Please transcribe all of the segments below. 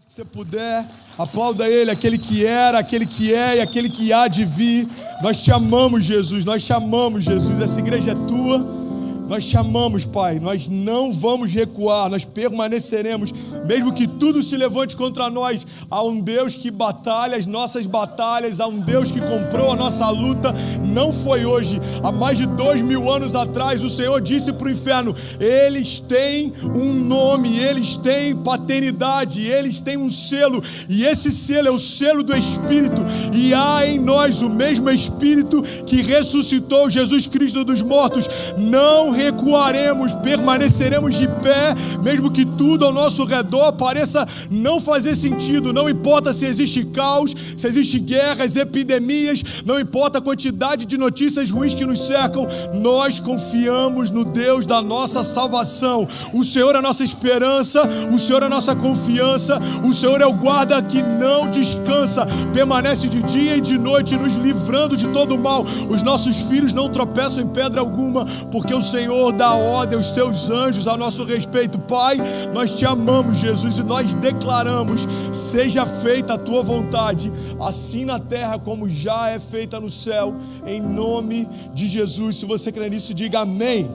Que você puder, aplauda Ele, aquele que era, aquele que é e aquele que há de vir. Nós te amamos, Jesus, nós te amamos, Jesus. Essa igreja é tua, nós te amamos, Pai. Nós não vamos recuar, nós permaneceremos, mesmo que tudo se levante contra nós. Há um Deus que batalha as nossas batalhas, há um Deus que comprou a nossa luta. Não foi hoje, há mais de 2000 anos atrás, o Senhor disse para o inferno: eles têm um nome, eles têm paternidade, eles têm um selo, e esse selo é o selo do Espírito, e há em nós o mesmo Espírito que ressuscitou Jesus Cristo dos mortos. Não recuaremos, permaneceremos de pé, mesmo que tudo ao nosso redor pareça não fazer sentido. Não importa se existe caos, se existe guerras, epidemias, não importa a quantidade de notícias ruins que nos cercam, nós confiamos no Deus da nossa salvação. O Senhor é a nossa esperança, o Senhor é a nossa confiança, o Senhor é o guarda que não descansa, permanece de dia e de noite nos livrando de todo o mal. Os nossos filhos não tropeçam em pedra alguma, porque o Senhor dá ordem aos seus anjos a nosso respeito. Pai, nós te amamos, Jesus, e nós declaramos: seja feita a tua vontade, assim na terra como já é feita no céu, em nome de Jesus. Se você crê nisso, diga amém.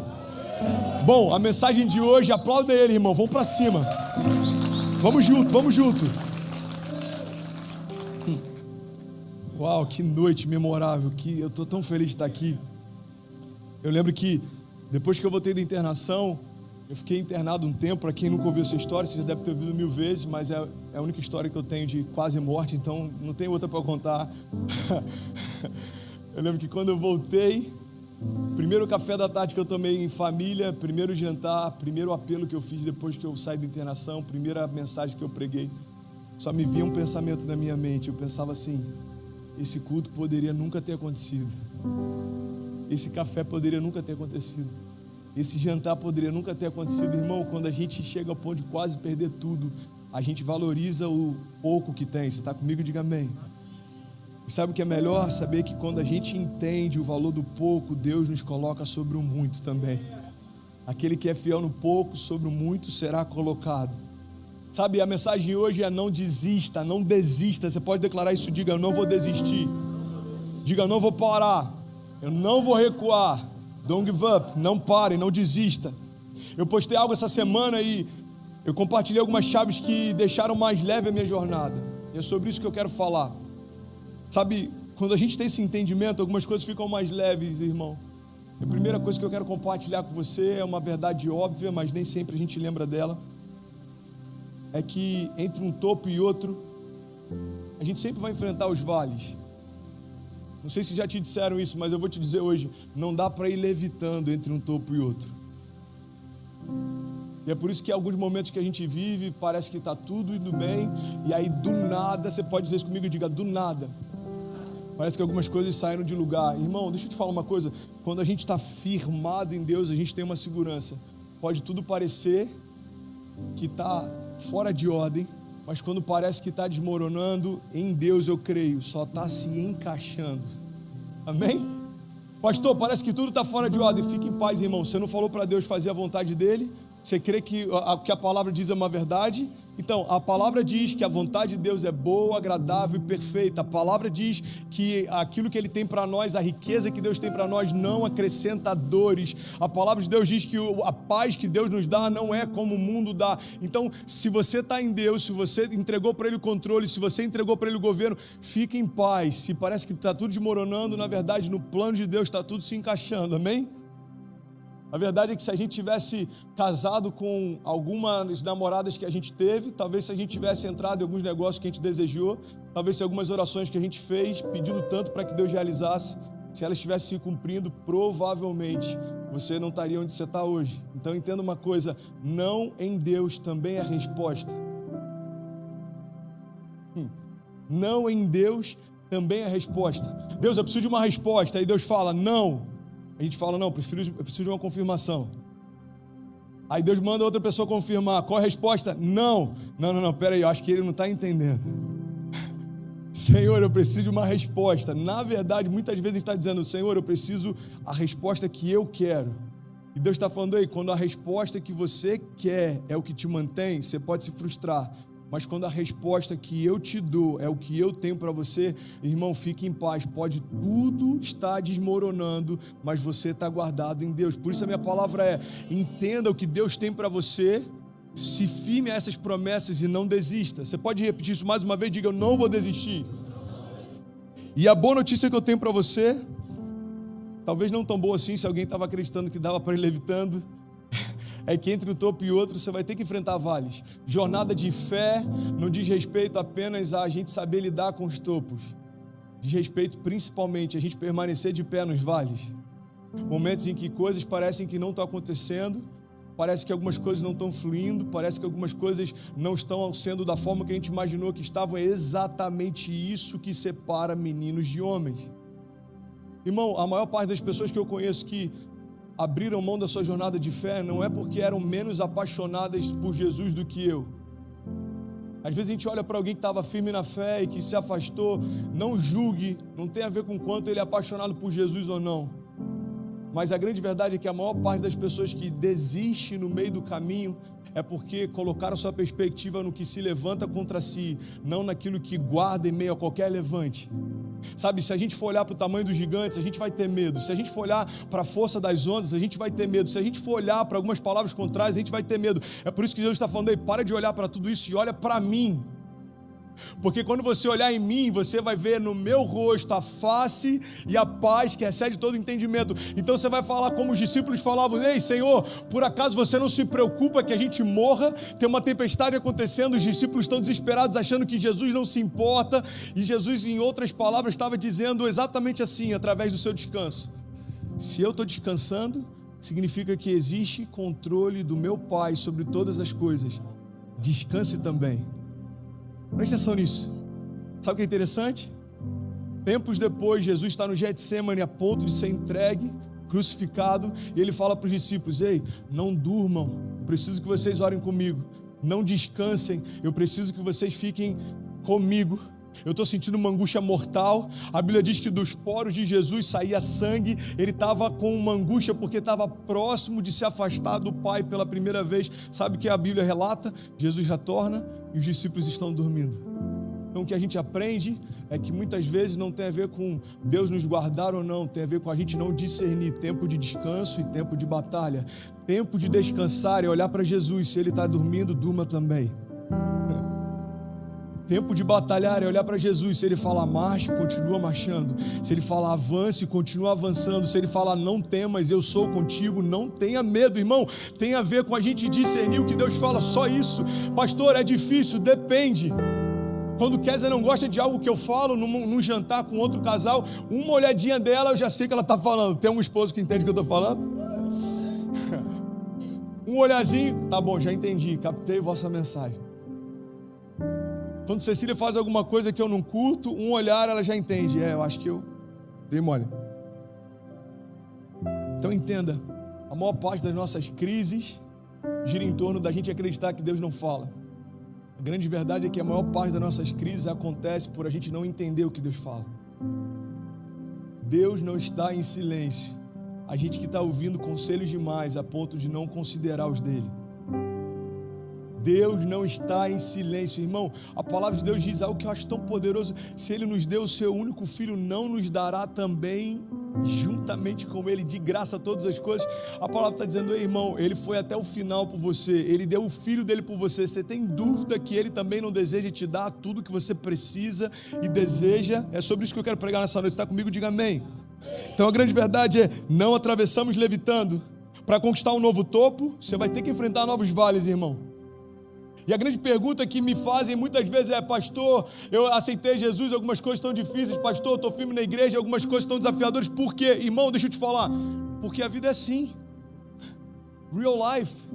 Bom, a mensagem de hoje, aplauda ele, irmão, vamos para cima. Vamos junto, vamos junto. Uau, que noite memorável, eu estou tão feliz de estar aqui. Eu lembro que depois que eu voltei da internação, eu fiquei internado um tempo. Para quem nunca ouviu essa história, você já deve ter ouvido 1000 vezes, mas é a única história que eu tenho de quase morte, então não tem outra para contar. Eu lembro que quando eu voltei, primeiro café da tarde que eu tomei em família, primeiro jantar, primeiro apelo que eu fiz depois que eu saí da internação, primeira mensagem que eu preguei, só me vinha um pensamento na minha mente. Eu pensava assim: esse culto poderia nunca ter acontecido. Esse café poderia nunca ter acontecido. Esse jantar poderia nunca ter acontecido. Irmão, quando a gente chega ao ponto de quase perder tudo, a gente valoriza o pouco que tem. Você está comigo? Diga amém. E sabe o que é melhor? Saber que quando a gente entende o valor do pouco, Deus nos coloca sobre o muito também. Aquele que é fiel no pouco, sobre o muito será colocado. Sabe, a mensagem de hoje é: não desista, não desista. Você pode declarar isso, diga: eu não vou desistir. Diga: eu não vou parar. Eu não vou recuar. Don't give up. Não pare, não desista. Eu postei algo essa semana e eu compartilhei algumas chaves que deixaram mais leve a minha jornada. E é sobre isso que eu quero falar. Sabe, quando a gente tem esse entendimento, algumas coisas ficam mais leves, irmão. A primeira coisa que eu quero compartilhar com você é uma verdade óbvia, mas nem sempre a gente lembra dela. É que entre um topo e outro, a gente sempre vai enfrentar os vales. Não sei se já te disseram isso, mas eu vou te dizer hoje: não dá para ir levitando entre um topo e outro. E é por isso que em alguns momentos que a gente vive, parece que está tudo indo bem, e aí do nada, você pode dizer isso comigo, diga: do nada. Parece que algumas coisas saíram de lugar. Irmão, deixa eu te falar uma coisa: quando a gente está firmado em Deus, a gente tem uma segurança. Pode tudo parecer que está fora de ordem, mas quando parece que está desmoronando, em Deus eu creio, só está se encaixando. Amém? Pastor, parece que tudo está fora de ordem. Fique em paz, irmão. Você não falou para Deus fazer a vontade dele? Você crê que o que a palavra diz é uma verdade? Então, a palavra diz que a vontade de Deus é boa, agradável e perfeita. A palavra diz que aquilo que Ele tem para nós, a riqueza que Deus tem para nós, não acrescenta dores. A palavra de Deus diz que a paz que Deus nos dá não é como o mundo dá. Então, se você está em Deus, se você entregou para Ele o controle, se você entregou para Ele o governo, fique em paz. Se parece que está tudo desmoronando, na verdade, no plano de Deus está tudo se encaixando. Amém? A verdade é que se a gente tivesse casado com algumas namoradas que a gente teve, talvez se a gente tivesse entrado em alguns negócios que a gente desejou, talvez se algumas orações que a gente fez, pedindo tanto para que Deus realizasse, se elas estivessem se cumprindo, provavelmente você não estaria onde você está hoje. Então entenda uma coisa: não em Deus também é a resposta. Não em Deus também é a resposta. Deus, eu preciso de uma resposta. Aí Deus fala: não. A gente fala: não, eu preciso de uma confirmação. Aí Deus manda outra pessoa confirmar. Qual a resposta? Não, peraí, eu acho que ele não está entendendo. Senhor, eu preciso de uma resposta. Na verdade, muitas vezes a gente está dizendo: Senhor, eu preciso a resposta que eu quero. E Deus está falando aí, quando a resposta que você quer é o que te mantém, você pode se frustrar. Mas quando a resposta que eu te dou é o que eu tenho para você, irmão, fique em paz. Pode tudo estar desmoronando, mas você está guardado em Deus. Por isso a minha palavra é: entenda o que Deus tem para você, se firme a essas promessas e não desista. Você pode repetir isso mais uma vez? Diga: eu não vou desistir. E a boa notícia que eu tenho para você, talvez não tão boa assim, se alguém estava acreditando que dava para ir levitando, é que entre um topo e outro você vai ter que enfrentar vales. Jornada de fé não diz respeito apenas a gente saber lidar com os topos. Diz respeito principalmente a gente permanecer de pé nos vales. Momentos em que coisas parecem que não estão acontecendo, parece que algumas coisas não estão fluindo, parece que algumas coisas não estão sendo da forma que a gente imaginou que estavam. É exatamente isso que separa meninos de homens. Irmão, a maior parte das pessoas que eu conheço que abriram mão da sua jornada de fé não é porque eram menos apaixonadas por Jesus do que eu. Às vezes a gente olha para alguém que estava firme na fé e que se afastou. Não julgue, não tem a ver com quanto ele é apaixonado por Jesus ou não. Mas a grande verdade é que a maior parte das pessoas que desiste no meio do caminho é porque colocaram sua perspectiva no que se levanta contra si, não naquilo que guarda em meio a qualquer levante. Sabe, se a gente for olhar para o tamanho dos gigantes, a gente vai ter medo. Se a gente for olhar para a força das ondas, a gente vai ter medo. Se a gente for olhar para algumas palavras contrárias, a gente vai ter medo. É por isso que Jesus está falando aí: para de olhar para tudo isso e olha para mim. Porque quando você olhar em mim, você vai ver no meu rosto a face e a paz que excede todo entendimento. Então você vai falar como os discípulos falavam: ei, Senhor, por acaso você não se preocupa que a gente morra? Tem uma tempestade acontecendo, os discípulos estão desesperados achando que Jesus não se importa. E Jesus, em outras palavras, estava dizendo exatamente assim, através do seu descanso: se eu estou descansando, significa que existe controle do meu Pai sobre todas as coisas. Descanse também. Presta atenção nisso. Sabe o que é interessante? Tempos depois, Jesus está no Getsêmani a ponto de ser entregue, crucificado, e ele fala para os discípulos: ei, não durmam, eu preciso que vocês orem comigo. Não descansem, eu preciso que vocês fiquem comigo. Eu estou sentindo uma angústia mortal. A Bíblia diz que dos poros de Jesus saía sangue. Ele estava com uma angústia porque estava próximo de se afastar do Pai pela primeira vez. Sabe o que a Bíblia relata? Jesus retorna e os discípulos estão dormindo. Então o que a gente aprende é que muitas vezes não tem a ver com Deus nos guardar ou não, tem a ver com a gente não discernir tempo de descanso e tempo de batalha. Tempo de descansar é olhar para Jesus. Se Ele está dormindo, durma também. Tempo de batalhar é olhar para Jesus. Se Ele fala marche, continua marchando. Se Ele fala avance, continua avançando. Se Ele fala não temas, eu sou contigo, não tenha medo, irmão. Tem a ver com a gente discernir o que Deus fala, só isso. Pastor, é difícil, depende. Quando Kézia não gosta de algo que eu falo num jantar com outro casal, uma olhadinha dela eu já sei que ela está falando. Tem um esposo que entende o que eu estou falando? Um olhazinho, tá bom, já entendi, captei vossa mensagem. Quando Cecília faz alguma coisa que eu não curto, um olhar ela já entende. Eu acho que eu dei mole. Então entenda, a maior parte das nossas crises gira em torno da gente acreditar que Deus não fala. A grande verdade é que a maior parte das nossas crises acontece por a gente não entender o que Deus fala. Deus não está em silêncio. A gente que está ouvindo conselhos demais a ponto de não considerar os dele. Deus não está em silêncio, irmão. A palavra de Deus diz algo que eu acho tão poderoso: se Ele nos deu o seu único filho, não nos dará também, juntamente com Ele, de graça, todas as coisas? A palavra está dizendo: ei, irmão, Ele foi até o final por você, Ele deu o filho dele por você. Você tem dúvida que Ele também não deseja te dar tudo que você precisa e deseja? É sobre isso que eu quero pregar nessa noite. Está comigo? Diga amém. Então a grande verdade é: não atravessamos levitando. Para conquistar um novo topo, você vai ter que enfrentar novos vales, irmão. E a grande pergunta que me fazem muitas vezes é: pastor, eu aceitei Jesus, algumas coisas estão difíceis. Pastor, eu estou firme na igreja, algumas coisas estão desafiadoras. Por quê? Irmão, deixa eu te falar. Porque a vida é assim. Real life.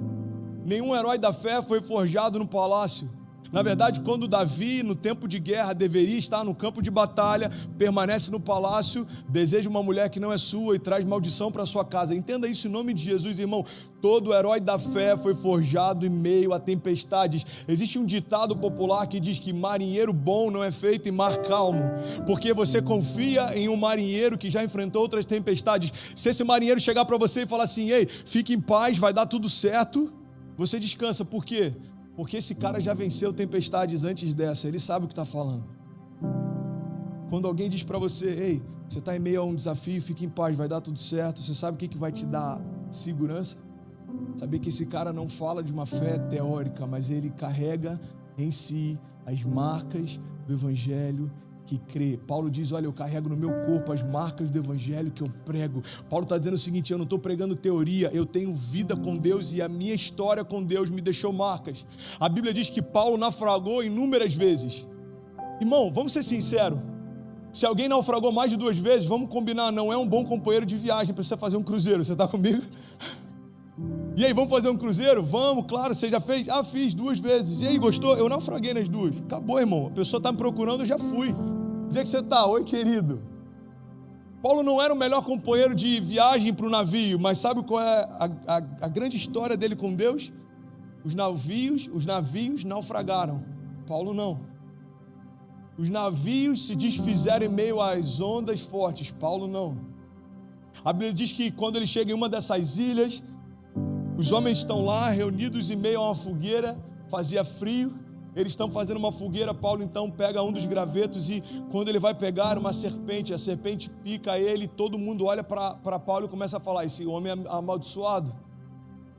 Nenhum herói da fé foi forjado no palácio. Na verdade, quando Davi, no tempo de guerra, deveria estar no campo de batalha, permanece no palácio, deseja uma mulher que não é sua e traz maldição para sua casa. Entenda isso em nome de Jesus, irmão. Todo herói da fé foi forjado em meio a tempestades. Existe um ditado popular que diz que marinheiro bom não é feito em mar calmo, porque você confia em um marinheiro que já enfrentou outras tempestades. Se esse marinheiro chegar para você e falar assim: ei, fique em paz, vai dar tudo certo, você descansa. Por quê? Porque esse cara já venceu tempestades antes dessa, ele sabe o que está falando. Quando alguém diz para você, ei, você está em meio a um desafio, fique em paz, vai dar tudo certo, você sabe o que vai te dar segurança? Saber que esse cara não fala de uma fé teórica, mas ele carrega em si as marcas do evangelho que crê. Paulo diz, olha, eu carrego no meu corpo as marcas do evangelho que eu prego. Paulo está dizendo o seguinte, eu não estou pregando teoria, eu tenho vida com Deus e a minha história com Deus me deixou marcas. A Bíblia diz que Paulo naufragou inúmeras vezes. Irmão, vamos ser sinceros, se alguém naufragou mais de 2 vezes, vamos combinar, não é um bom companheiro de viagem para você fazer um cruzeiro, você está comigo? E aí, vamos fazer um cruzeiro? Vamos, claro, você já fez? Ah, fiz 2 vezes. E aí, gostou? Eu naufraguei nas 2. Acabou, irmão. A pessoa está me procurando, eu já fui. Onde é que você está? Oi, querido. Paulo não era o melhor companheiro de viagem para o navio, mas sabe qual é a grande história dele com Deus? Os navios naufragaram. Paulo não. Os navios se desfizeram em meio às ondas fortes. Paulo não. A Bíblia diz que quando ele chega em uma dessas ilhas, os homens estão lá reunidos em meio a uma fogueira, fazia frio, eles estão fazendo uma fogueira, Paulo então pega um dos gravetos e quando ele vai pegar uma serpente, a serpente pica ele, todo mundo olha para Paulo e começa a falar, esse homem é amaldiçoado,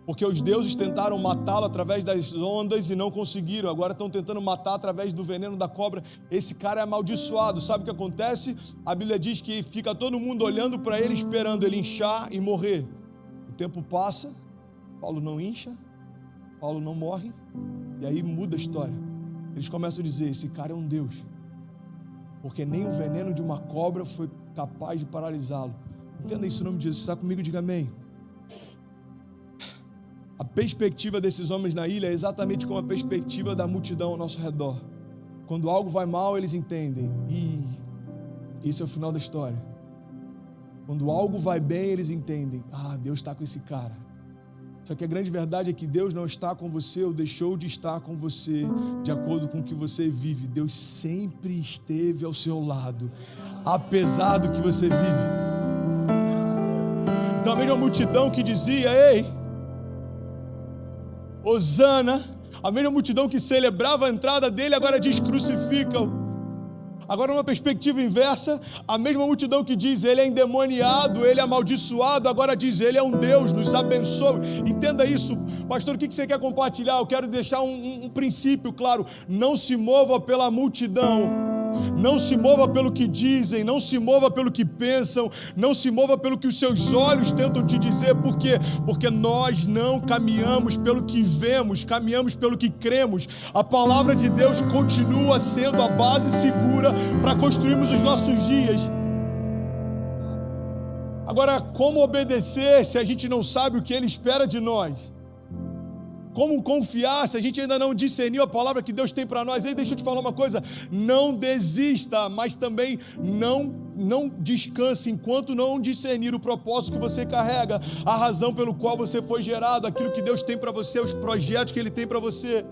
porque os deuses tentaram matá-lo através das ondas e não conseguiram, agora estão tentando matar através do veneno da cobra, esse cara é amaldiçoado. Sabe o que acontece? A Bíblia diz que fica todo mundo olhando para ele, esperando ele inchar e morrer. O tempo passa, Paulo não incha, Paulo não morre, e aí muda a história. Eles começam a dizer, esse cara é um Deus, porque nem o veneno de uma cobra foi capaz de paralisá-lo. Entenda isso em nome de Jesus, você está comigo? Diga amém. A perspectiva desses homens na ilha é exatamente como a perspectiva da multidão ao nosso redor. Quando algo vai mal, eles entendem, e esse é o final da história. Quando algo vai bem, eles entendem, Deus está com esse cara. Só que a grande verdade é que Deus não está com você ou deixou de estar com você de acordo com o que você vive. Deus sempre esteve ao seu lado, apesar do que você vive. Então a mesma multidão que dizia, ei, Hosana, a mesma multidão que celebrava a entrada dele, agora diz, crucifica-o. Agora, numa perspectiva inversa, a mesma multidão que diz, ele é endemoniado, ele é amaldiçoado, agora diz, ele é um Deus, nos abençoe. Entenda isso, pastor, o que você quer compartilhar? Eu quero deixar um princípio claro, não se mova pela multidão. Não se mova pelo que dizem, não se mova pelo que pensam, não se mova pelo que os seus olhos tentam te dizer. Por quê? Porque nós não caminhamos pelo que vemos, caminhamos pelo que cremos. A palavra de Deus continua sendo a base segura para construirmos os nossos dias. Agora, como obedecer se a gente não sabe o que Ele espera de nós? Como confiar se a gente ainda não discerniu a palavra que Deus tem para nós? Ei, deixa eu te falar uma coisa, não desista, mas também não descanse enquanto não discernir o propósito que você carrega, a razão pelo qual você foi gerado, aquilo que Deus tem para você, os projetos que Ele tem para você.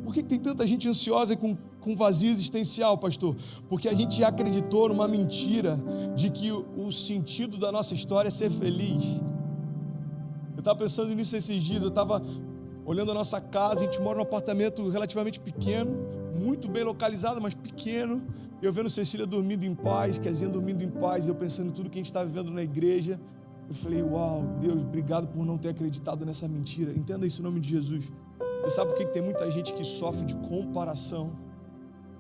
Por que tem tanta gente ansiosa e com vazio existencial, pastor? Porque a gente acreditou numa mentira de que o sentido da nossa história é ser feliz. Eu estava pensando nisso esses dias, eu estava olhando a nossa casa, a gente mora num apartamento relativamente pequeno, muito bem localizado, mas pequeno. Eu vendo Cecília dormindo em paz, Kezinha dormindo em paz, eu pensando em tudo que a gente está vivendo na igreja. Eu falei, uau, Deus, obrigado por não ter acreditado nessa mentira. Entenda isso em nome de Jesus. Você sabe por que tem muita gente que sofre de comparação?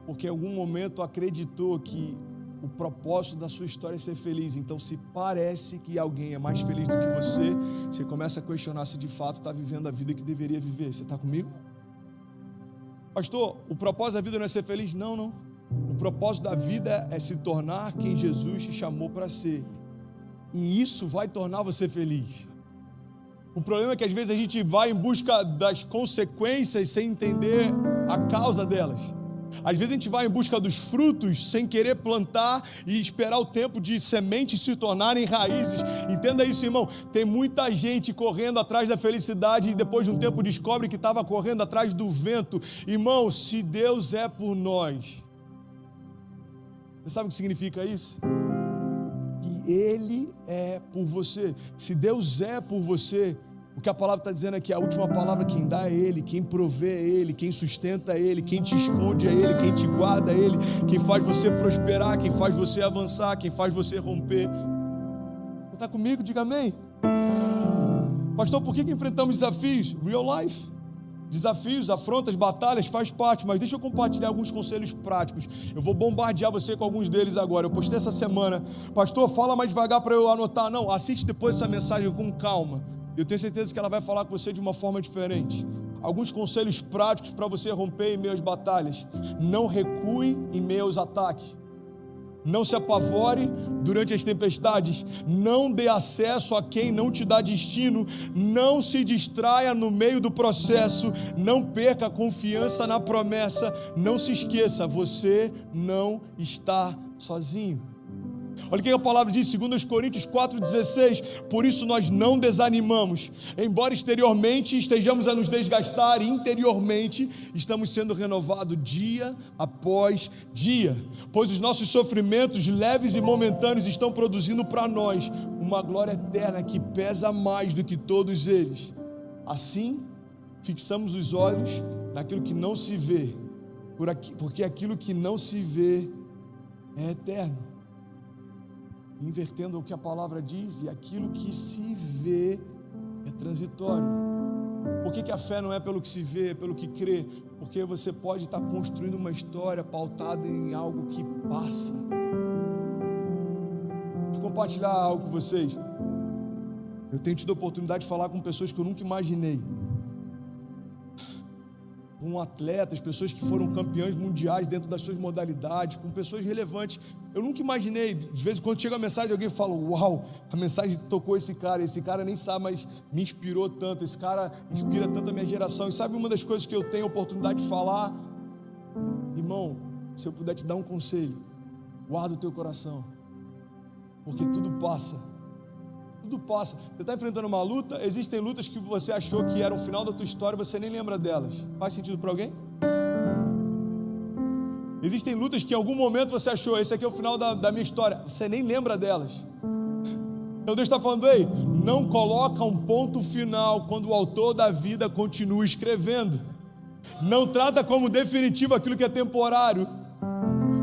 Porque em algum momento acreditou que o propósito da sua história é ser feliz. Então, se parece que alguém é mais feliz do que você começa a questionar se de fato está vivendo a vida que deveria viver. Você está comigo? Pastor, o propósito da vida não é ser feliz? Não. O propósito da vida é se tornar quem Jesus te chamou para ser. E isso vai tornar você feliz. O problema é que às vezes a gente vai em busca das consequências sem entender a causa delas. Às vezes a gente vai em busca dos frutos sem querer plantar e esperar o tempo de sementes se tornarem raízes. Entenda isso, irmão. Tem muita gente correndo atrás da felicidade e depois de um tempo descobre que estava correndo atrás do vento. Irmão, se Deus é por nós, você sabe o que significa isso? Que Ele é por você. Se Deus é por você, o O que a palavra está dizendo é que a última palavra quem dá é Ele, quem provê é Ele, quem sustenta é Ele, quem te esconde é Ele, quem te guarda é Ele, quem faz você prosperar, quem faz você avançar, quem faz você romper. Você está comigo? Diga amém. Pastor, por que enfrentamos desafios? Real life. Desafios, afrontas, batalhas, faz parte, mas deixa eu compartilhar alguns conselhos práticos. Eu vou bombardear você com alguns deles agora. Eu postei essa semana. Pastor, fala mais devagar para eu anotar. Não, assiste depois essa mensagem com calma. Eu tenho certeza que ela vai falar com você de uma forma diferente. Alguns conselhos práticos para você romper em meio às batalhas. Não recue em meio aos ataques. Não se apavore durante as tempestades. Não dê acesso a quem não te dá destino. Não se distraia no meio do processo. Não perca a confiança na promessa. Não se esqueça, você não está sozinho. Olha o que a palavra diz, 2 Coríntios 4,16, por isso nós não desanimamos, embora exteriormente estejamos a nos desgastar, interiormente estamos sendo renovados dia após dia, pois os nossos sofrimentos leves e momentâneos estão produzindo para nós uma glória eterna que pesa mais do que todos eles. Assim, fixamos os olhos naquilo que não se vê, porque aquilo que não se vê é eterno. Invertendo o que a palavra diz, e aquilo que se vê é transitório. Por que a fé não é pelo que se vê, é pelo que crê? Porque você pode estar construindo uma história pautada em algo que passa. Deixa eu compartilhar algo com vocês. Eu tenho tido a oportunidade de falar com pessoas que eu nunca imaginei. Com atletas, pessoas que foram campeões mundiais dentro das suas modalidades, com pessoas relevantes. Eu nunca imaginei, de vez em quando chega a mensagem, alguém fala, uau, a mensagem tocou esse cara nem sabe, mas me inspirou tanto, esse cara inspira tanto a minha geração. E sabe uma das coisas que eu tenho a oportunidade de falar? Irmão, se eu puder te dar um conselho, guarda o teu coração, porque tudo passa. Tudo passa. Você está enfrentando uma luta, existem lutas que você achou que eram o final da tua história, você nem lembra delas. Faz sentido para alguém? Existem lutas que em algum momento você achou, esse aqui é o final da minha história, você nem lembra delas. Então Deus está falando, ei, não coloca um ponto final quando o autor da vida continua escrevendo. Não trata como definitivo aquilo que é temporário.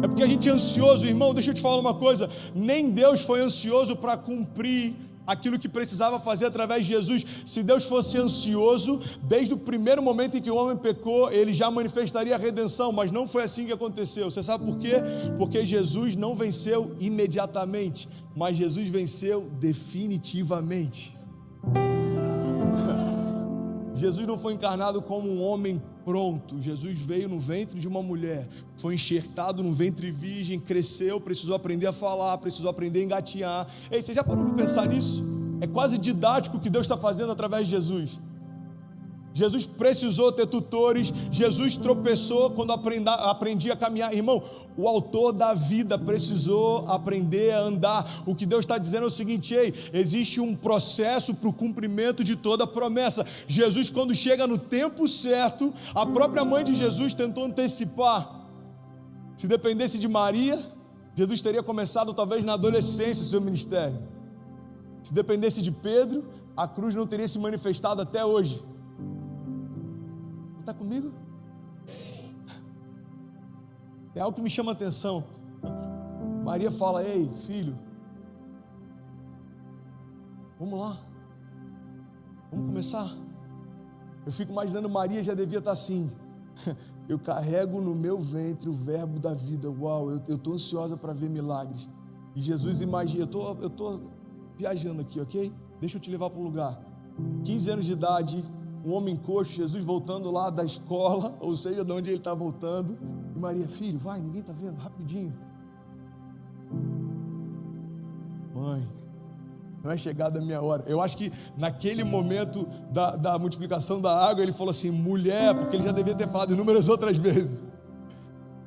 É porque a gente é ansioso, irmão, deixa eu te falar uma coisa, nem Deus foi ansioso para cumprir aquilo que precisava fazer através de Jesus. Se Deus fosse ansioso, desde o primeiro momento em que o homem pecou, Ele já manifestaria a redenção, mas não foi assim que aconteceu. Você sabe por quê? Porque Jesus não venceu imediatamente, mas Jesus venceu definitivamente. Jesus não foi encarnado como um homem pronto. Jesus veio no ventre de uma mulher, foi enxertado no ventre virgem, cresceu, precisou aprender a falar, precisou aprender a engatinhar. Ei, você já parou para pensar nisso? É quase didático o que Deus está fazendo através de Jesus. Jesus precisou ter tutores, Jesus tropeçou quando aprendia a caminhar. Irmão, o autor da vida precisou aprender a andar. O que Deus está dizendo é o seguinte, ei, existe um processo para o cumprimento de toda a promessa. Jesus, quando chega no tempo certo, a própria mãe de Jesus tentou antecipar. Se dependesse de Maria, Jesus teria começado talvez na adolescência o seu ministério. Se dependesse de Pedro, a cruz não teria se manifestado até hoje. Está comigo? É algo que me chama a atenção. Maria fala, ei, filho, vamos lá, vamos começar. Eu fico imaginando, Maria já devia estar assim, eu carrego no meu ventre o verbo da vida, uau, eu estou ansiosa para ver milagres. E Jesus imagina, eu estou viajando aqui, ok? Deixa eu te levar para um lugar. 15 anos de idade, um homem coxo, Jesus voltando lá da escola, ou seja, de onde ele está voltando, e Maria, filho, vai, ninguém está vendo, rapidinho. Mãe, não é chegada a minha hora. Eu acho que naquele momento da multiplicação da água, ele falou assim, mulher, porque ele já devia ter falado inúmeras outras vezes,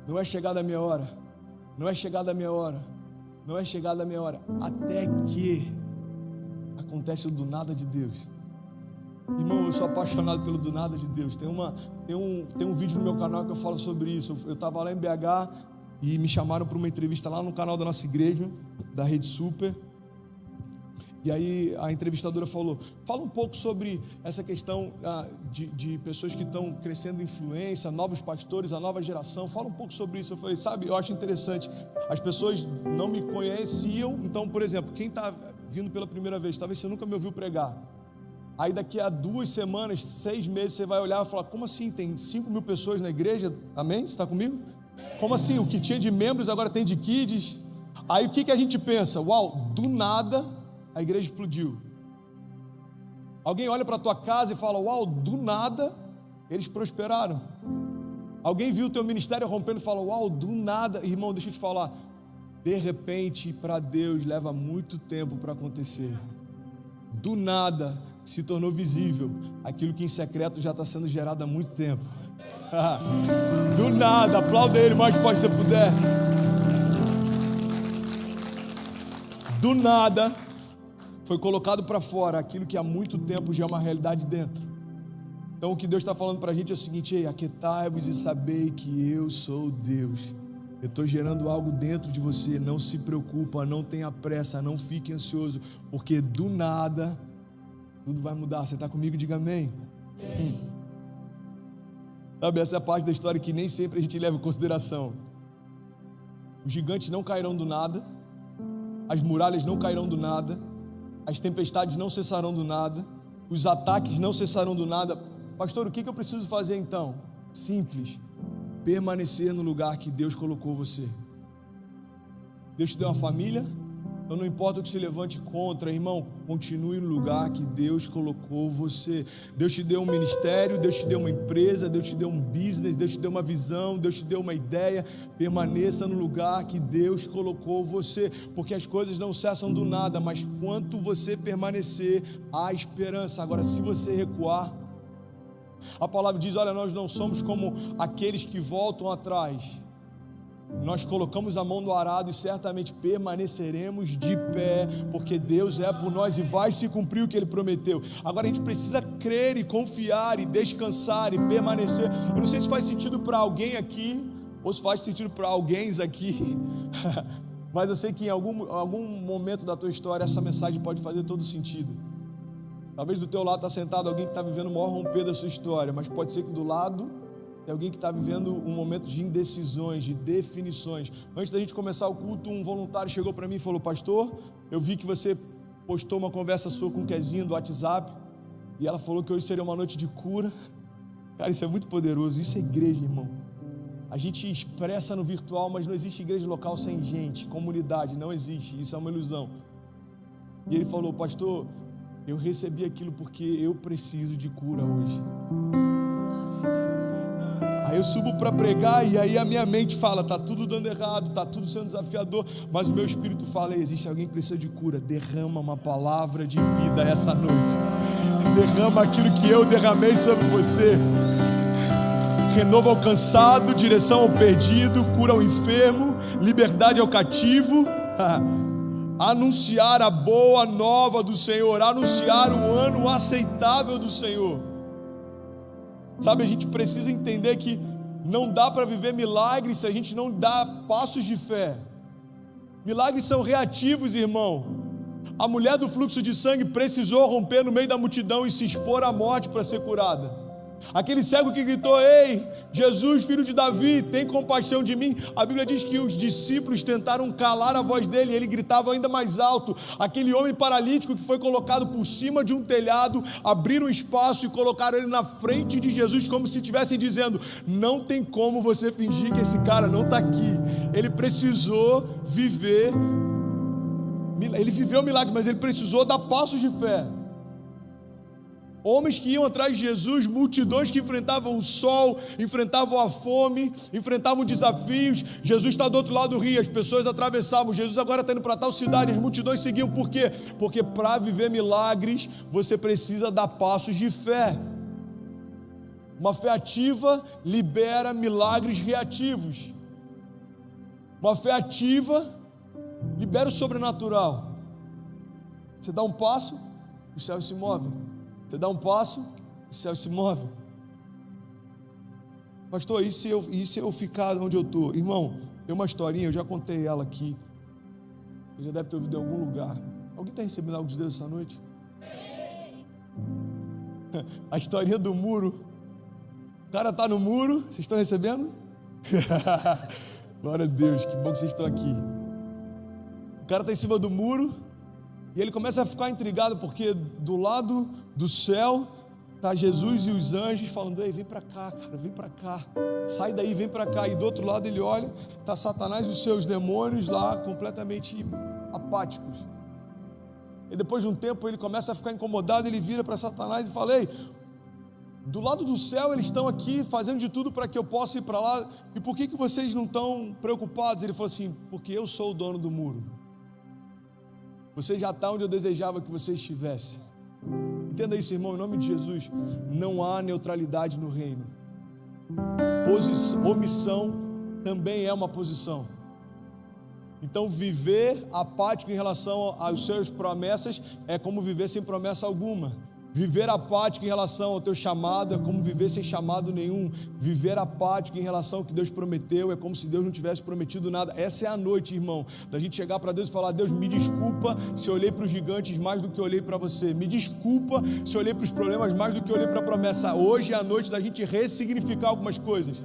não é chegada a minha hora, não é chegada a minha hora, não é chegada a minha hora, até que acontece o do nada de Deus. Irmão, eu sou apaixonado pelo do nada de Deus. Tem um vídeo no meu canal que eu falo sobre isso. Eu estava lá em BH e me chamaram para uma entrevista lá no canal da nossa igreja, da Rede Super. E aí a entrevistadora falou, fala um pouco sobre essa questão de pessoas que estão crescendo influência, novos pastores, a nova geração, fala um pouco sobre isso. Eu falei, sabe, eu acho interessante, as pessoas não me conheciam, então, por exemplo, quem está vindo pela primeira vez, talvez você nunca me ouviu pregar, aí daqui a 2 semanas, 6 meses, você vai olhar e falar, como assim, tem 5.000 pessoas na igreja, amém? Você está comigo? Como assim, o que tinha de membros agora tem de kids? Aí o que a gente pensa? Uau, do nada a igreja explodiu. Alguém olha para a tua casa e fala, uau, do nada eles prosperaram. Alguém viu o teu ministério rompendo e fala, uau, do nada. Irmão, deixa eu te falar, de repente para Deus leva muito tempo para acontecer. Do nada se tornou visível aquilo que em secreto já está sendo gerado há muito tempo. Do nada, aplauda ele mais forte se você puder. Do nada foi colocado para fora aquilo que há muito tempo já é uma realidade dentro. Então o que Deus está falando para a gente é o seguinte: ei, aquietai-vos e sabei que eu sou Deus. Eu estou gerando algo dentro de você. Não se preocupa, não tenha pressa, não fique ansioso, porque do nada tudo vai mudar. Você está comigo? Diga amém. Sabe, essa é a parte da história que nem sempre a gente leva em consideração. Os gigantes não cairão do nada, as muralhas não cairão do nada, as tempestades não cessarão do nada, os ataques não cessarão do nada. Pastor, o que eu preciso fazer então? Simples, permanecer no lugar que Deus colocou você. Deus te deu uma família, então não importa o que se levante contra, irmão, continue no lugar que Deus colocou você. Deus te deu um ministério, Deus te deu uma empresa, Deus te deu um business, Deus te deu uma visão, Deus te deu uma ideia. Permaneça no lugar que Deus colocou você, porque as coisas não cessam do nada, mas quanto você permanecer, há esperança. Agora, se você recuar, a palavra diz, olha, nós não somos como aqueles que voltam atrás. Nós colocamos a mão no arado e certamente permaneceremos de pé, porque Deus é por nós e vai se cumprir o que Ele prometeu. Agora a gente precisa crer e confiar e descansar e permanecer. Eu não sei se faz sentido para alguém aqui, ou se faz sentido para alguém aqui, mas eu sei que em algum momento da tua história essa mensagem pode fazer todo sentido. Talvez do teu lado está sentado alguém que está vivendo o maior romper da sua história, mas pode ser que do lado tem alguém que está vivendo um momento de indecisões, de definições. Antes da gente começar o culto, um voluntário chegou para mim e falou: pastor, eu vi que você postou uma conversa sua com o Kezinho do WhatsApp, e ela falou que hoje seria uma noite de cura. Cara, isso é muito poderoso, isso é igreja, irmão. A gente expressa no virtual, mas não existe igreja local sem gente, comunidade, não existe, isso é uma ilusão. E ele falou: pastor, eu recebi aquilo porque eu preciso de cura hoje. Aí eu subo para pregar e aí a minha mente fala: está tudo dando errado, está tudo sendo desafiador, mas o meu espírito fala: existe alguém que precisa de cura. Derrama uma palavra de vida essa noite, derrama aquilo que eu derramei sobre você. Renovo ao cansado, direção ao perdido, cura ao enfermo, liberdade ao cativo. Anunciar a boa nova do Senhor, anunciar o ano aceitável do Senhor. Sabe, a gente precisa entender que não dá para viver milagres se a gente não dá passos de fé. Milagres são reativos, irmão. A mulher do fluxo de sangue precisou romper no meio da multidão e se expor à morte para ser curada. Aquele cego que gritou: ei, Jesus, filho de Davi, tem compaixão de mim. A Bíblia diz que os discípulos tentaram calar a voz dele e ele gritava ainda mais alto. Aquele homem paralítico que foi colocado por cima de um telhado, abriram espaço e colocaram ele na frente de Jesus, como se estivessem dizendo: não tem como você fingir que esse cara não está aqui. Ele precisou viver, ele viveu milagres, mas ele precisou dar passos de fé. Homens que iam atrás de Jesus, multidões que enfrentavam o sol, enfrentavam a fome, enfrentavam desafios. Jesus está do outro lado do rio, as pessoas atravessavam. Jesus agora está indo para tal cidade, as multidões seguiam. Por quê? Porque para viver milagres, você precisa dar passos de fé. Uma fé ativa libera milagres reativos. Uma fé ativa libera o sobrenatural. Você dá um passo, o céu se move. Você dá um passo, o céu se move. Pastor, e se eu ficar onde eu estou? Irmão, tem uma historinha, eu já contei ela aqui. Você já deve ter ouvido em algum lugar. Alguém está recebendo algo de Deus essa noite? A historinha do muro. O cara está no muro, vocês estão recebendo? Glória a Deus, que bom que vocês estão aqui. O cara está em cima do muro e ele começa a ficar intrigado porque do lado do céu está Jesus e os anjos falando: ei, vem para cá, cara, vem para cá, sai daí, vem para cá. E do outro lado ele olha, está Satanás e os seus demônios lá completamente apáticos. E depois de um tempo ele começa a ficar incomodado, ele vira para Satanás e fala: ei, do lado do céu eles estão aqui fazendo de tudo para que eu possa ir para lá, e por que vocês não estão preocupados? Ele falou assim: porque eu sou o dono do muro, você já está onde eu desejava que você estivesse. Entenda isso, irmão, em nome de Jesus. Não há neutralidade no reino. Omissão também é uma posição. Então viver apático em relação às suas promessas é como viver sem promessa alguma. Viver apático em relação ao teu chamado é como viver sem chamado nenhum. Viver apático em relação ao que Deus prometeu é como se Deus não tivesse prometido nada. Essa é a noite, irmão, da gente chegar para Deus e falar: Deus, me desculpa se eu olhei para os gigantes mais do que eu olhei para você. Me desculpa se eu olhei para os problemas mais do que eu olhei para a promessa. Hoje é a noite da gente ressignificar algumas coisas.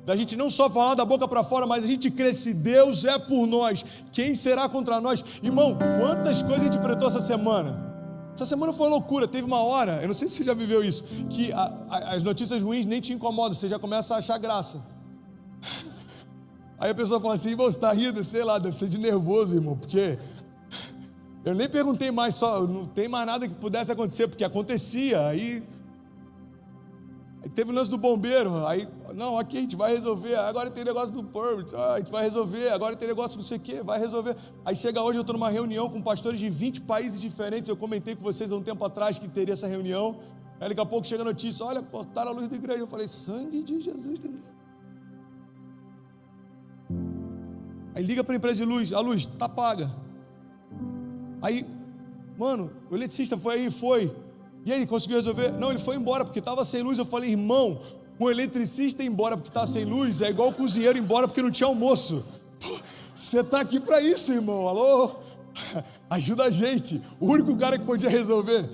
Da gente não só falar da boca para fora, mas a gente crer: se Deus é por nós, quem será contra nós? Irmão, quantas coisas a gente enfrentou essa semana? Essa semana foi uma loucura. Teve uma hora, eu não sei se você já viveu isso, que as notícias ruins nem te incomodam, você já começa a achar graça. Aí a pessoa fala assim: você está rindo? Sei lá, deve ser de nervoso, irmão, porque eu nem perguntei mais, só não tem mais nada que pudesse acontecer, porque acontecia. Aí teve o lance do bombeiro, aí, não, aqui a gente vai resolver, agora tem negócio do permit, a gente vai resolver, agora tem negócio não sei o que, vai resolver. Aí chega hoje, eu estou numa reunião com pastores de 20 países diferentes, eu comentei com vocês há um tempo atrás que teria essa reunião, aí daqui a pouco chega a notícia: olha, cortaram a luz da igreja. Eu falei: sangue de Jesus. Aí liga para a empresa de luz: a luz está paga. Aí, mano, o eletricista foi aí, foi. E aí, conseguiu resolver? Não, ele foi embora porque estava sem luz. Eu falei: irmão, o eletricista ir embora porque está sem luz é igual o cozinheiro ir embora porque não tinha almoço. Você está aqui para isso, irmão. Alô? Ajuda a gente. O único cara que podia resolver.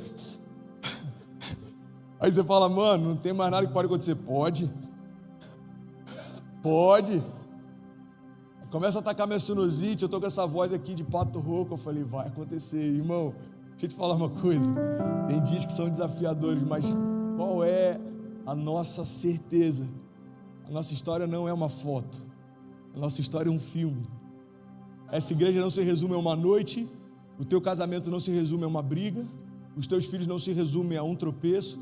Aí você fala: mano, não tem mais nada que pode acontecer. Pode. Começa a atacar minha sinusite, eu estou com essa voz aqui de pato rouco. Eu falei: vai acontecer, irmão. Deixa eu te falar uma coisa, tem dias que são desafiadores, mas qual é a nossa certeza? A nossa história não é uma foto, a nossa história é um filme. Essa igreja não se resume a uma noite, o teu casamento não se resume a uma briga, os teus filhos não se resumem a um tropeço,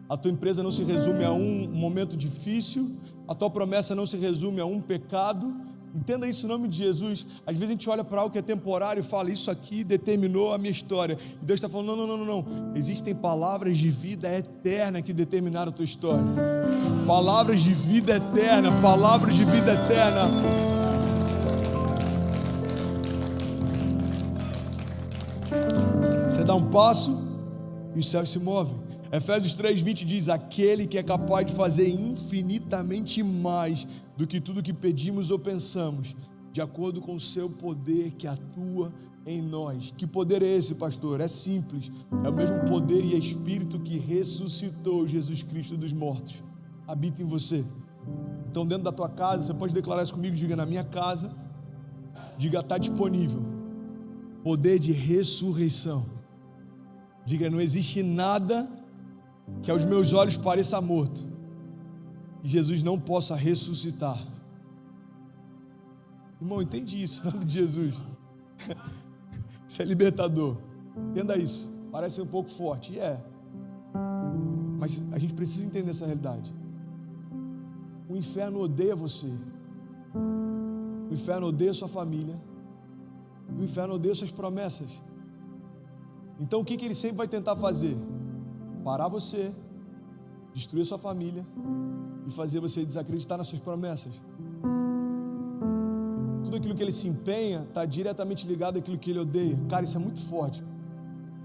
a tua empresa não se resume a um momento difícil, a tua promessa não se resume a um pecado. Entenda isso em nome de Jesus. Às vezes a gente olha para algo que é temporário e fala: isso aqui determinou a minha história. E Deus está falando: não. Existem palavras de vida eterna que determinaram a tua história. Palavras de vida eterna, palavras de vida eterna. Você dá um passo e os céus se movem. Efésios 3:20 diz: aquele que é capaz de fazer infinitamente mais do que tudo que pedimos ou pensamos, de acordo com o seu poder que atua em nós. Que poder é esse, pastor? É simples, é o mesmo poder e espírito que ressuscitou Jesus Cristo dos mortos, habita em você. Então, dentro da tua casa, você pode declarar isso comigo: diga: na minha casa, diga, está disponível poder de ressurreição. Diga: não existe nada que aos meus olhos pareça morto e Jesus não possa ressuscitar. Irmão, entende isso em nome de Jesus. Isso é libertador. Entenda isso. Parece um pouco forte, e é, mas a gente precisa entender essa realidade. O inferno odeia você, o inferno odeia sua família, o inferno odeia suas promessas. Então o que ele sempre vai tentar fazer? Parar você, destruir sua família e fazer você desacreditar nas suas promessas. Tudo aquilo que ele se empenha está diretamente ligado àquilo que ele odeia. Cara, isso é muito forte.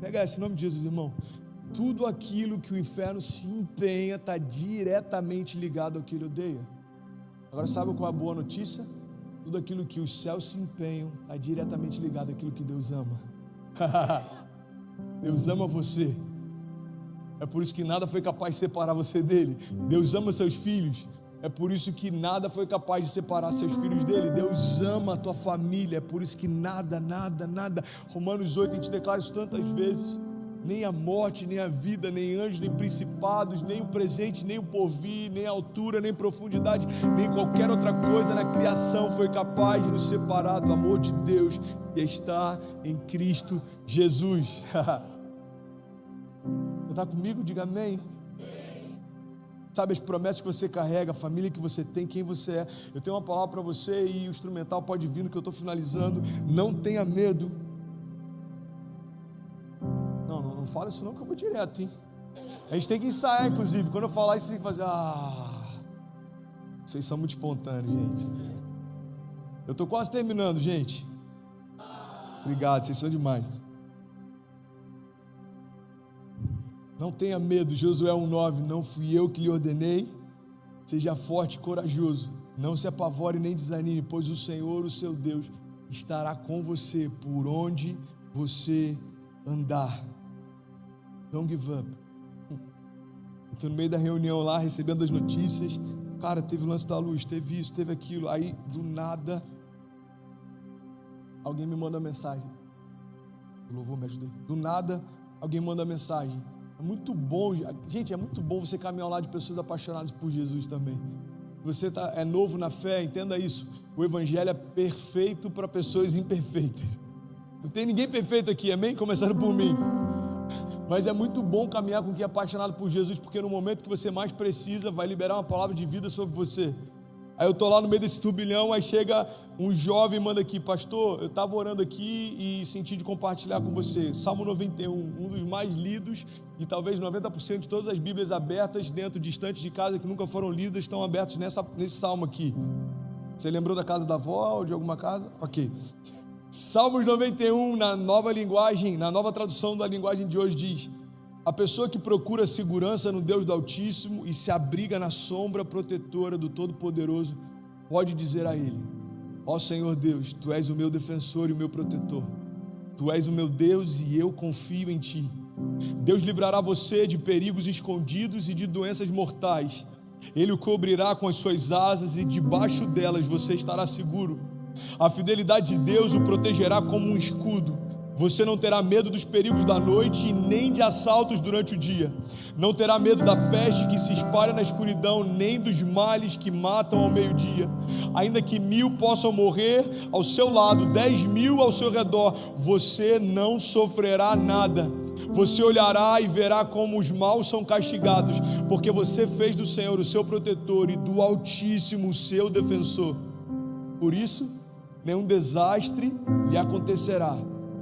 Pega esse nome de Jesus, irmão. Tudo aquilo que o inferno se empenha está diretamente ligado ao que ele odeia. Agora, sabe qual é a boa notícia? Tudo aquilo que os céus se empenham está diretamente ligado àquilo que Deus ama. Deus ama você. É por isso que nada foi capaz de separar você dele. Deus ama seus filhos. É por isso que nada foi capaz de separar seus filhos dele. Deus ama a tua família. É por isso que nada. Romanos 8, a gente declara isso tantas vezes. Nem a morte, nem a vida, nem anjos, nem principados, nem o presente, nem o porvir, nem a altura, nem profundidade, nem qualquer outra coisa na criação foi capaz de nos separar do amor de Deus que está em Cristo Jesus. Você está comigo? Diga amém. Sabe as promessas que você carrega, a família que você tem, quem você é. Eu tenho uma palavra para você e o instrumental pode vir no que eu estou finalizando. Não tenha medo. Não fala isso não que eu vou direto, hein? A gente tem que ensaiar, inclusive. Quando eu falar isso, tem que fazer. Vocês são muito espontâneos, gente. Eu estou quase terminando, gente. Obrigado, vocês são demais. Não tenha medo, Josué 1,9, não fui eu que lhe ordenei, seja forte e corajoso, não se apavore nem desanime, pois o Senhor, o seu Deus, estará com você por onde você andar. Don't give up. Estou no meio da reunião lá, recebendo as notícias, cara, teve o lance da luz, teve isso, teve aquilo, aí do nada, alguém me manda uma mensagem, o louvor me ajuda aí. Do nada, alguém manda uma mensagem. É muito bom, gente, é muito bom você caminhar ao lado de pessoas apaixonadas por Jesus também. Você é novo na fé, entenda isso. O Evangelho é perfeito para pessoas imperfeitas. Não tem ninguém perfeito aqui, amém? Começando por mim. Mas é muito bom caminhar com quem é apaixonado por Jesus, porque no momento que você mais precisa, vai liberar uma palavra de vida sobre você. Aí eu estou lá no meio desse turbilhão, aí chega um jovem e manda aqui, pastor, eu estava orando aqui e senti de compartilhar com você. Salmo 91, um dos mais lidos, e talvez 90% de todas as Bíblias abertas dentro, distantes de casa, que nunca foram lidas, estão abertas nesse salmo aqui. Você lembrou da casa da avó ou de alguma casa? Ok. Salmos 91, na nova linguagem, na nova tradução da linguagem de hoje diz: a pessoa que procura segurança no Deus do Altíssimo e se abriga na sombra protetora do Todo-Poderoso, pode dizer a Ele: ó Senhor Deus, Tu és o meu defensor e o meu protetor. Tu és o meu Deus e eu confio em Ti. Deus livrará você de perigos escondidos e de doenças mortais. Ele o cobrirá com as suas asas e debaixo delas você estará seguro. A fidelidade de Deus o protegerá como um escudo. Você não terá medo dos perigos da noite e nem de assaltos durante o dia. Não terá medo da peste que se espalha na escuridão, nem dos males que matam ao meio-dia. Ainda que 1000 possam morrer ao seu lado, 10.000 ao seu redor, você não sofrerá nada. Você olhará e verá como os maus são castigados, porque você fez do Senhor o seu protetor e do Altíssimo o seu defensor. Por isso, nenhum desastre lhe acontecerá.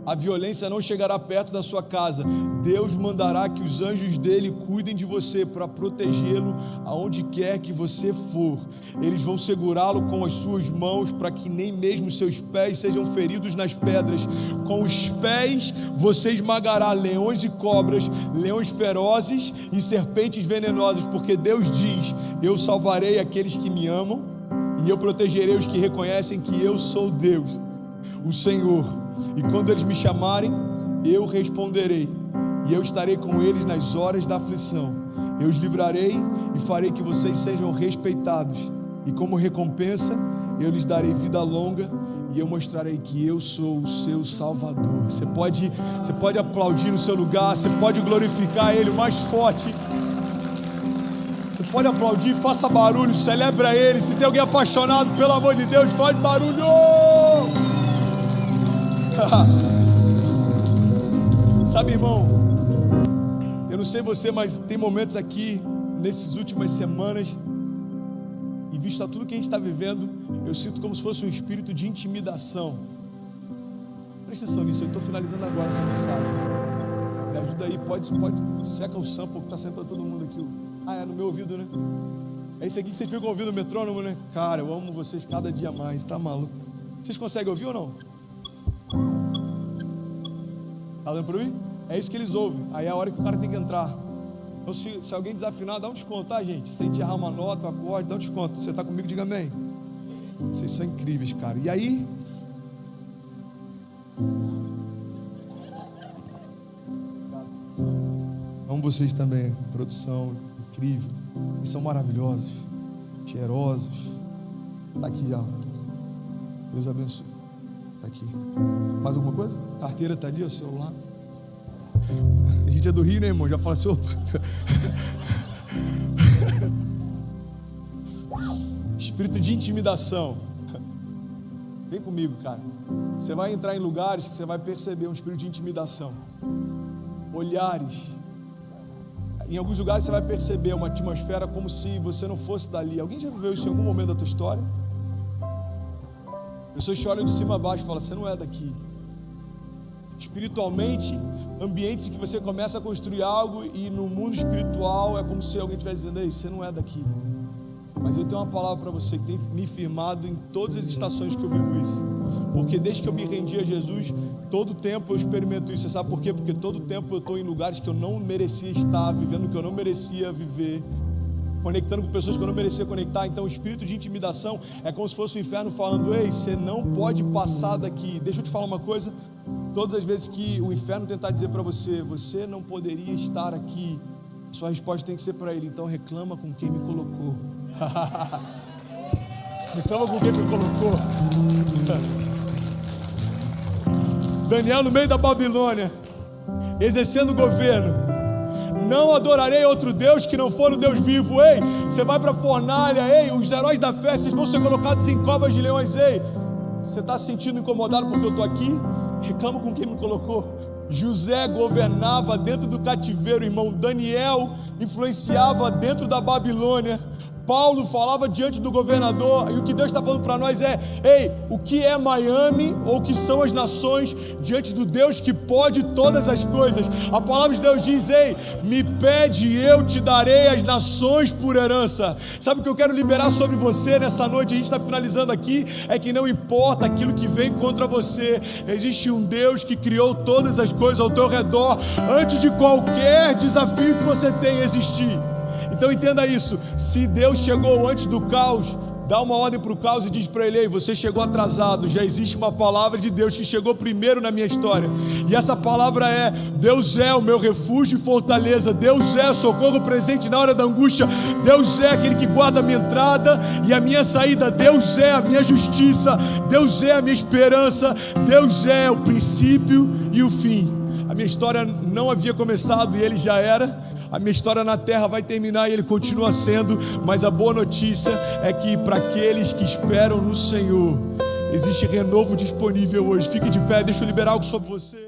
A violência não chegará perto da sua casa. Deus mandará que os anjos dele cuidem de você para protegê-lo aonde quer que você for. Eles vão segurá-lo com as suas mãos para que nem mesmo seus pés sejam feridos nas pedras. Com os pés você esmagará leões e cobras, leões ferozes e serpentes venenosas, porque Deus diz: eu salvarei aqueles que me amam e eu protegerei os que reconhecem que eu sou Deus, o Senhor. E quando eles me chamarem, eu responderei, e eu estarei com eles nas horas da aflição. Eu os livrarei e farei que vocês sejam respeitados, e como recompensa, eu lhes darei vida longa, e eu mostrarei que eu sou o seu Salvador. Você pode aplaudir no seu lugar, você pode glorificar Ele o mais forte. Você pode aplaudir, faça barulho, celebra Ele. Se tem alguém apaixonado, pelo amor de Deus, faz barulho! Sabe, irmão, eu não sei você, mas tem momentos aqui, nessas últimas semanas, e visto a tudo que a gente está vivendo, eu sinto como se fosse um espírito de intimidação. Presta atenção nisso, eu estou finalizando agora essa mensagem. Me ajuda aí, pode seca o sample que está saindo para todo mundo aqui. É no meu ouvido, né? É isso aqui que vocês ficam ouvindo, o metrônomo, né? Cara, eu amo vocês cada dia mais, tá maluco? Vocês conseguem ouvir ou não? Tá dando para ouvir? É isso que eles ouvem. Aí é a hora que o cara tem que entrar. Então se alguém desafinar, dá um desconto, tá, gente? Se a gente errar uma nota, um acorde, dá um desconto. Você tá comigo, diga amém. Vocês são incríveis, cara. E aí, Amo vocês também, produção incrível. Eles são maravilhosos, cheirosos. Tá aqui já. Deus abençoe. Tá aqui. Mais alguma coisa? Carteira tá ali, o celular. A gente é do Rio, né, irmão? Já fala assim, opa. Espírito de intimidação. Vem comigo, cara. Você vai entrar em lugares que você vai perceber um espírito de intimidação. Olhares. Em alguns lugares você vai perceber uma atmosfera como se você não fosse dali. Alguém já viveu isso em algum momento da tua história? Pessoas te olham de cima a baixo e falam, você não é daqui. Espiritualmente, ambientes em que você começa a construir algo e no mundo espiritual é como se alguém estivesse dizendo, ei, você não é daqui. Mas eu tenho uma palavra para você que tem me firmado em todas as estações que eu vivo isso. Porque desde que eu me rendi a Jesus, todo tempo eu experimento isso. Você sabe por quê? Porque todo tempo eu estou em lugares que eu não merecia estar, vivendo o que eu não merecia viver, conectando com pessoas que eu não merecia conectar. Então o espírito de intimidação é como se fosse o inferno falando, ei, você não pode passar daqui. Deixa eu te falar uma coisa, todas as vezes que o inferno tentar dizer para você, você não poderia estar aqui, sua resposta tem que ser para ele, então reclama com quem me colocou. Reclama com quem me colocou. Daniel no meio da Babilônia, exercendo o governo. Não adorarei outro Deus que não for o Deus vivo. Ei, você vai para a fornalha. Ei, os heróis da fé, vocês vão ser colocados em covas de leões. Ei, você está se sentindo incomodado porque eu estou aqui? Reclama com quem me colocou. José governava dentro do cativeiro, irmão. Daniel influenciava dentro da Babilônia. Paulo falava diante do governador, e o que Deus está falando para nós é, ei, o que é Miami, ou o que são as nações, diante do Deus que pode todas as coisas? A palavra de Deus diz, ei, me pede e eu te darei as nações por herança. Sabe o que eu quero liberar sobre você nessa noite, a gente está finalizando aqui, é que não importa aquilo que vem contra você, existe um Deus que criou todas as coisas ao teu redor, antes de qualquer desafio que você tenha existir. Então entenda isso, se Deus chegou antes do caos, dá uma ordem para o caos e diz para ele, ei, você chegou atrasado, já existe uma palavra de Deus que chegou primeiro na minha história, e essa palavra é, Deus é o meu refúgio e fortaleza, Deus é socorro presente na hora da angústia, Deus é aquele que guarda a minha entrada e a minha saída, Deus é a minha justiça, Deus é a minha esperança, Deus é o princípio e o fim. A minha história não havia começado e ele já era. A minha história na terra vai terminar e ele continua sendo, mas a boa notícia é que para aqueles que esperam no Senhor, existe renovo disponível hoje. Fique de pé, deixa eu liberar algo sobre você.